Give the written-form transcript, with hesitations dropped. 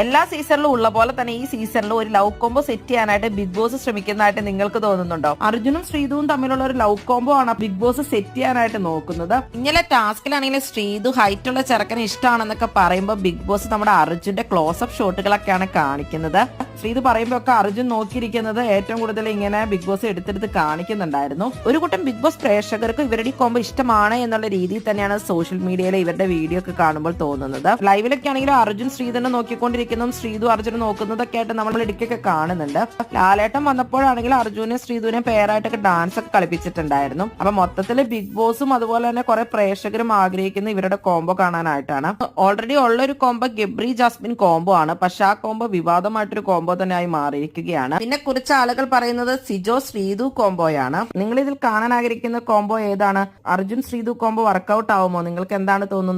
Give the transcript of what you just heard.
എല്ലാ സീസണിലും ഉള്ള പോലെ തന്നെ ഈ സീസണിലും ഒരു ലവ് കോംബോ സെറ്റ് ചെയ്യാനായിട്ട് ബിഗ് ബോസ് ശ്രമിക്കുന്നതായിട്ട് നിങ്ങൾക്ക് തോന്നുന്നുണ്ടോ? അർജുനും ശ്രീതുവും തമ്മിലുള്ള ഒരു ലവ് കോംബോ ആണ് ബിഗ് ബോസ് സെറ്റ് ചെയ്യാനായിട്ട് നോക്കുന്നത്. ഇന്നലെ ടാസ്കിലാണെങ്കിൽ ശ്രീതു ഹൈറ്റ് ഉള്ള ചെറുക്കനെ ഇഷ്ടമാണെന്നൊക്കെ പറയുമ്പോൾ ബിഗ് ബോസ് നമ്മുടെ അർജുന്റെ ക്ലോസപ്പ് ഷോട്ടുകളൊക്കെയാണ് കാണിക്കുന്നത്. ശ്രീതു പറയുമ്പോ ഒക്കെ അർജുൻ നോക്കിയിരിക്കുന്നത് ഏറ്റവും കൂടുതൽ ഇങ്ങനെ ബിഗ് ബോസ് എടുത്തെടുത്ത് കാണിക്കുന്നുണ്ടായിരുന്നു. ഒരു കൂട്ടം ബിഗ് ബോസ് പ്രേക്ഷകർക്ക് ഇവരുടെ ഈ കോംബോ ഇഷ്ടമാണ് എന്നുള്ള രീതിയിൽ തന്നെയാണ് സോഷ്യൽ മീഡിയയിൽ ഇവരുടെ വീഡിയോ ഒക്കെ കാണുമ്പോൾ തോന്നുന്നത്. ലൈവിലൊക്കെ ആണെങ്കിലും അർജുൻ ശ്രീധനെ നോക്കിക്കൊണ്ടിരിക്കുന്നതും ശ്രീതു അർജുനെ നോക്കുന്നതൊക്കെ ആയിട്ട് നമ്മൾ ഇടയ്ക്കൊക്കെ കാണുന്നുണ്ട്. ലാലേട്ടൻ വന്നപ്പോഴാണെങ്കിൽ അർജുനെ ശ്രീധുവിനെ പേരായിട്ടൊക്കെ ഡാൻസ് ഒക്കെ കളിപ്പിച്ചിട്ടുണ്ടായിരുന്നു. അപ്പൊ മൊത്തത്തിൽ ബിഗ് ബോസും അതുപോലെ തന്നെ കുറെ പ്രേക്ഷകരും ആഗ്രഹിക്കുന്ന ഇവരുടെ കോംബോ കാണാനായിട്ടാണ്. ഓൾറെഡി ഉള്ള ഒരു കോംബോ ഗബ്രി ജാസ്മിൻ കോംബോ ആണ്. പക്ഷെ ആ കോംബോ വിവാദമായിട്ടൊരു കോംബോ തന്നെ ആയി മാറിയിരിക്കുകയാണ്. പിന്നെ കുറച്ച് ആളുകൾ പറയുന്നത് സിജോ ശ്രീതു കോംബോയാണ്. നിങ്ങൾ ഇതിൽ കാണാൻ ആഗ്രഹിക്കുന്ന കോംബോ ഏതാണ്? അർജുൻ ശ്രീതു കോംബോ വർക്കൗട്ട് ആവുമോ? നിങ്ങൾക്ക് എന്താണ് തോന്നുന്നത്?